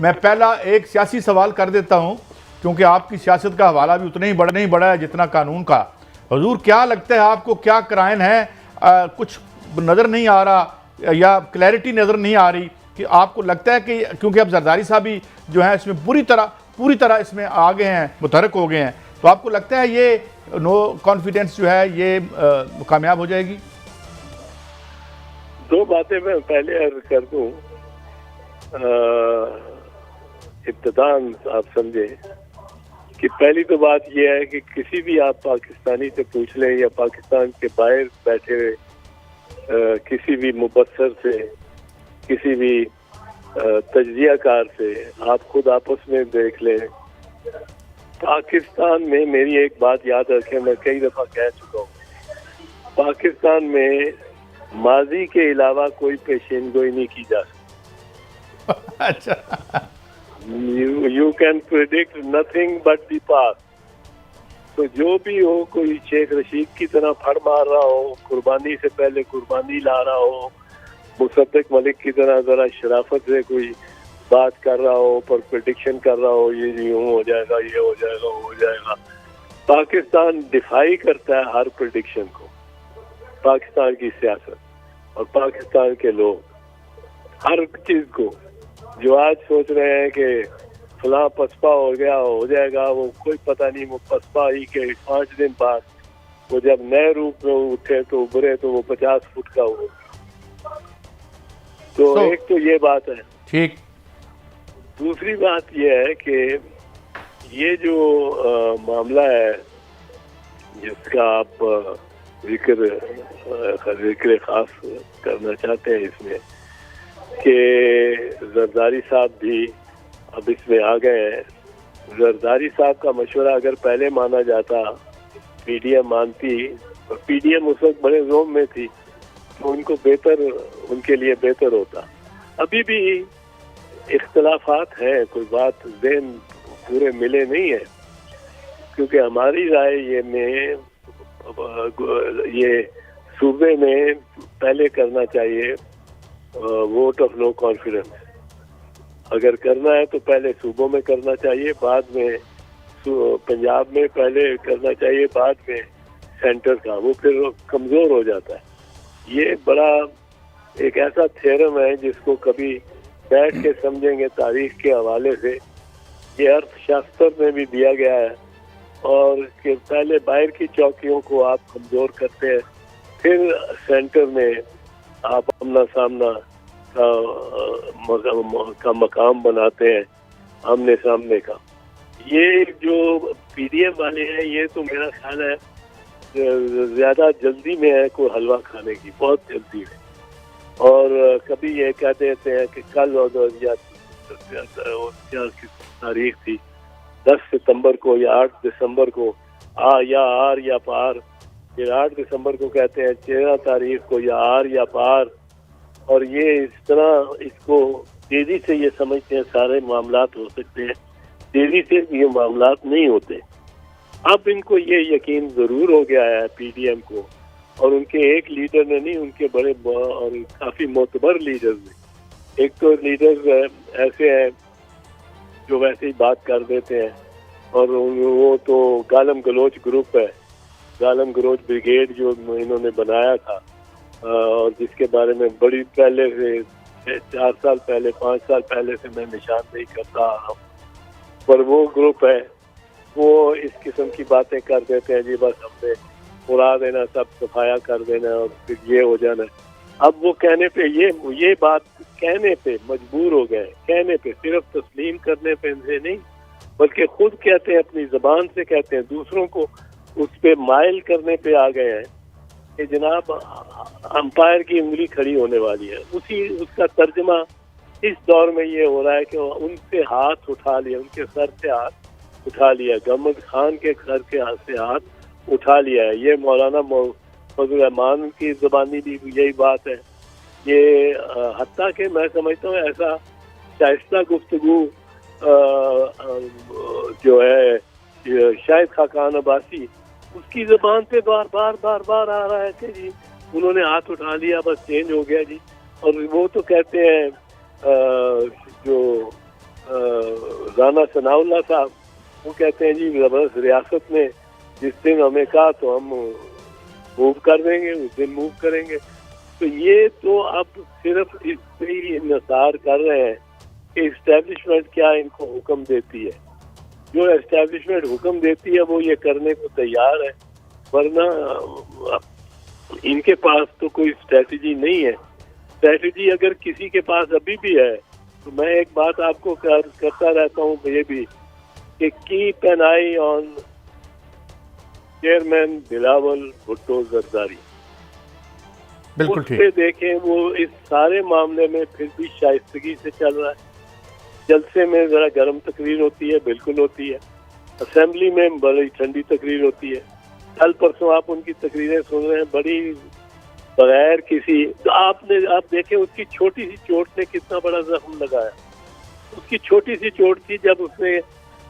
मैं पहला एक सियासी सवाल कर देता हूँ, क्योंकि आपकी सियासत का हवाला भी उतना ही नहीं बड़ा है जितना कानून का। हुजूर, क्या लगता है आपको, क्या क्राइम है? कुछ नज़र नहीं आ रहा या क्लैरिटी नज़र नहीं आ रही कि आपको लगता है कि क्योंकि अब जरदारी साहब भी जो है इसमें पूरी तरह इसमें आ गए हैं, मुतहरक हो गए हैं, तो आपको लगता है ये नो कॉन्फिडेंस जो है ये कामयाब हो जाएगी? दो बातें मैं पहले अर्ज कर दूं। इब्तिदान आप समझे कि पहली तो बात यह है कि किसी भी आप पाकिस्तानी से पूछ लें या पाकिस्तान के बाहर बैठे हुए किसी भी मुबस्सर से, किसी भी तज्जियाकार से आप खुद आपस में देख लें, पाकिस्तान में मेरी एक बात याद रखें, मैं कई दफा कह चुका हूँ, पाकिस्तान में माजी के अलावा कोई पेशेनगोई नहीं की जा सकती। अच्छा, you can predict nothing but the past. तो जो भी हो, कोई शेख रशीद की तरह फड़ मार रहा हो, कुर्बानी से पहले कुर्बानी ला रहा हो, मुसद्दिक मलिक की तरह जरा शराफत से कोई बात कर रहा हो, पर प्रिडिक्शन कर रहा हो, ये यूं हो जाएगा, ये हो जाएगा, वो हो जाएगा। पाकिस्तान डिफाई करता है हर प्रिडिक्शन को, पाकिस्तान की सियासत और पाकिस्तान के लोग हर चीज को। जो आज सोच रहे हैं कि फलां पसपा हो जाएगा, वो कोई पता नहीं। वो पसपा ही के 5 दिन बाद वो जब नए रूप में उठे तो उभरे तो वो 50 फुट का हुआ। तो एक तो ये बात है। ठीक। दूसरी बात ये है कि ये जो मामला है जिसका आप जिक्र खास करना चाहते हैं इसमें, कि जरदारी साहब भी अब इसमें आ गए हैं। जरदारी साहब का मशवरा अगर पहले माना जाता, पीडीएम मानती, और पीडीएम उस वक्त बड़े जोम में थी, तो उनको बेहतर, उनके लिए बेहतर होता। अभी भी इख्तलाफात हैं, कोई बात ज़हन पूरे मिले नहीं है, क्योंकि हमारी राय ये सूबे में पहले करना चाहिए वोट ऑफ नो कॉन्फिडेंस। अगर करना है तो पहले सूबों में करना चाहिए, बाद में पंजाब में पहले करना चाहिए, बाद में सेंटर का। वो फिर कमजोर हो जाता है। ये बड़ा एक ऐसा थ्योरम है जिसको कभी बैठ के समझेंगे तारीख के हवाले से। ये अर्थशास्त्र में भी दिया गया है, और कि पहले बाहर की चौकियों को आप कमजोर करते हैं, फिर सेंटर में आप आमना सामना का मकाम बनाते हैं, आमने सामने का। ये जो पीडीएम वाले हैं, ये तो मेरा ख्याल है ज्यादा जल्दी में है कोई हलवा खाने की, बहुत जल्दी है। और कभी ये कह देते हैं कि कल और क्या तारीख थी, 10 सितंबर को या 8 दिसंबर को, या आर या पार। फिर 8 दिसंबर को कहते हैं 13 तारीख को या आर या पार। और ये इस तरह इसको तेजी से ये समझते हैं सारे मामलात हो सकते हैं, तेजी से ये मामलात नहीं होते। अब इनको ये यकीन जरूर हो गया है पीडीएम को, और उनके एक लीडर ने नहीं, उनके बड़े और काफी मोतबर लीडर ने। एक तो लीडर ऐसे हैं जो वैसे ही बात कर देते हैं, और वो तो गालम गलोच ग्रुप है, गालम गलोच ब्रिगेड जो इन्होंने बनाया था, और जिसके बारे में बड़ी पहले से 4 साल पहले 5 साल पहले से मैं निशानदेही करता आ रहा हूँ। पर वो ग्रुप है, वो इस किस्म की बातें कर देते हैं, जी बस हमने उड़ा देना, सब सफाया कर देना और फिर ये हो जाना। अब वो कहने पे ये बात कहने पे मजबूर हो गए, कहने पे, सिर्फ तस्लीम करने पे इनसे नहीं, बल्कि खुद कहते हैं, अपनी जबान से कहते हैं, दूसरों को उस पे माइल करने पे आ गए हैं कि जनाब अंपायर की उंगली खड़ी होने वाली है। उसका तर्जमा इस दौर में ये हो रहा है कि उनसे हाथ उठा लिया, उनके सर से हाथ उठा लिया, गहमद खान के सर के हाथ से हाथ उठा लिया है। ये मौलाना फजल रहमान की ज़बानी भी यही बात है। ये हत्ता के मैं समझता हूँ ऐसा शाइस्ता गुफ्तगू जो है शायद खाकान अब्बासी, उसकी ज़बान पे बार बार आ रहा है कि जी उन्होंने हाथ उठा लिया, बस चेंज हो गया जी। और वो तो कहते हैं जो राना सनाउल्लाह साहब, वो कहते हैं जी बस रियासत ने जिस दिन हमें कहा तो हम मूव कर देंगे, उस दिन मूव करेंगे। तो ये तो अब सिर्फ इस पे ही इंतजार कर रहे हैं कि इस्टेब्लिशमेंट क्या इनको हुक्म देती है। जो एस्टेब्लिशमेंट हुक्म देती है वो ये करने को तैयार है, वरना इनके पास तो कोई स्ट्रेटजी नहीं है। स्ट्रेटजी अगर किसी के पास अभी भी है तो मैं एक बात आपको करता रहता हूँ ये भी कि keep an I on chairman Bilawal Bhutto Zardari. बिल्कुल उस ठीक। पे देखें वो इस सारे मामले में फिर भी शाइस्तगी से चल रहा है। जलसे में जरा गर्म तकरीर होती है, बिल्कुल होती है, असेंबली में बड़ी ठंडी तकरीर होती है। कल परसों आप उनकी तकरीरें सुन रहे हैं बड़ी बगैर किसी, तो आप देखें उसकी छोटी सी चोट ने कितना बड़ा जख्म लगाया। उसकी छोटी सी चोट थी जब उसने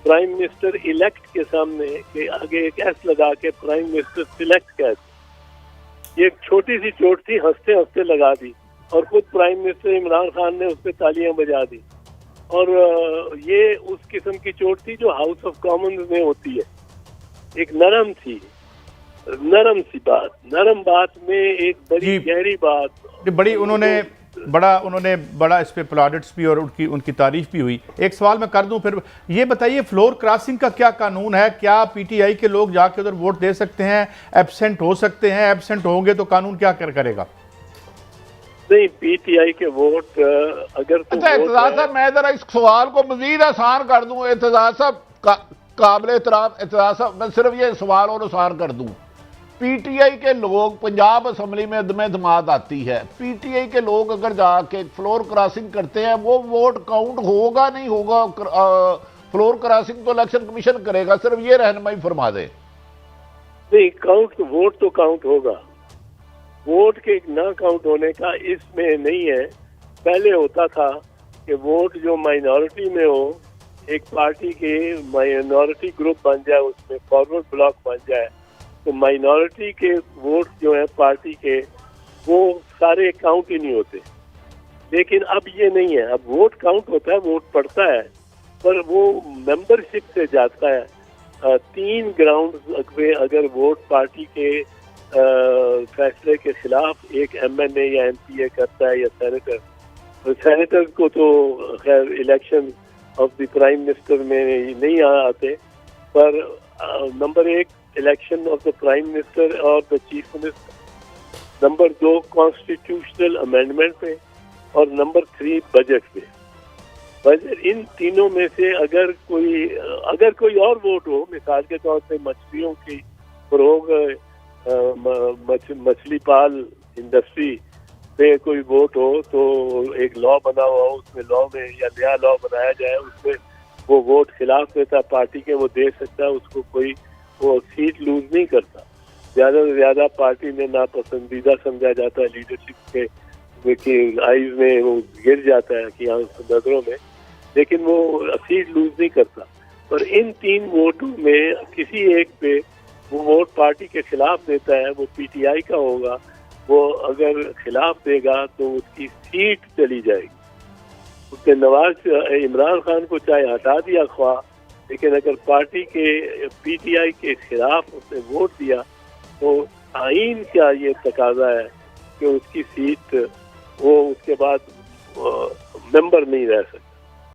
प्राइम मिनिस्टर इलेक्ट के सामने के आगे एक एस लगा के प्राइम मिनिस्टर सिलेक्ट कह दी। ये एक छोटी सी चोट थी, हंसते हंसते लगा दी और खुद प्राइम मिनिस्टर इमरान खान ने उस पर तालियां बजा दी। और ये उस किस्म की चोट थी जो हाउस ऑफ कॉमन्स में होती है, एक नरम थी, नरम सी बात, नरम बात में एक बड़ी गहरी बात, बड़ी उन्होंने बड़ा इस पे प्लाडिट्स भी और उनकी तारीफ भी हुई। एक सवाल मैं कर दूं फिर, ये बताइए फ्लोर क्रॉसिंग का क्या कानून है? क्या पीटीआई के लोग जाके उधर वोट दे सकते हैं, एब्सेंट हो सकते हैं? एब्सेंट होंगे तो कानून क्या करेगा? नहीं, पीटीआई के वोट अगर तो एतजाज साहब, मैं जरा इस सवाल को मजीद आसान कर दूं। एतजाज साहब, काबिल एहतराम एतजाज साहब, मैं सिर्फ ये सवाल और आसान कर दूं। पीटीआई के लोग, पंजाब असम्बली में अदम धमात आती है, पीटीआई के लोग अगर जाके फ्लोर क्रॉसिंग करते हैं वो वोट काउंट होगा नहीं होगा? फ्लोर क्रॉसिंग तो इलेक्शन कमीशन करेगा, सिर्फ ये रहनुमाई फरमा दे। नहीं, काउंट वोट तो काउंट होगा। वोट के ना काउंट होने का इसमें नहीं है। पहले होता था कि वोट जो माइनॉरिटी में हो, एक पार्टी के माइनॉरिटी ग्रुप बन जाए, उसमें फॉरवर्ड ब्लॉक बन जाए, तो माइनॉरिटी के वोट जो है पार्टी के वो सारे काउंट ही नहीं होते। लेकिन अब ये नहीं है, अब वोट काउंट होता है, वोट पड़ता है, पर वो मेंबरशिप से जाता है। 3 ग्राउंड पे अगर वोट पार्टी के फैसले के खिलाफ एक एमएनए या एमपीए करता है या सेनेटर, तो सेनेटर को तो खैर election of the prime minister में नहीं आते, पर number 1 election of the prime minister और the chief minister, number 2 constitutional amendment पे, और नंबर 3 बजट पे। बजट, इन तीनों में से अगर कोई और वोट हो, मिसाल के तौर पे मछलियों की फरोग, मछली पाल इंडस्ट्री पे कोई वोट हो, तो एक लॉ बना हुआ हो, उसमें लॉ में या नया लॉ बनाया जाए, उसमें वो वोट खिलाफ देता पार्टी के, वो दे सकता है, उसको कोई वो सीट लूज नहीं करता। ज्यादा से ज्यादा पार्टी में नापसंदीदा समझा जाता है, लीडरशिप के आईज में वो गिर जाता है कि नजरों में, लेकिन वो सीट लूज नहीं करता। पर इन 3 वोटों में किसी एक पे वो वोट पार्टी के खिलाफ देता है, वो पीटीआई का होगा, वो अगर खिलाफ देगा तो उसकी सीट चली जाएगी। उसके नवाज इमरान खान को चाहे हटा दिया ख्वाह, लेकिन अगर पार्टी के पीटीआई के खिलाफ उसने वोट दिया तो आईन का ये तकाजा है कि उसकी सीट वो उसके बाद मेंबर नहीं रह सकती।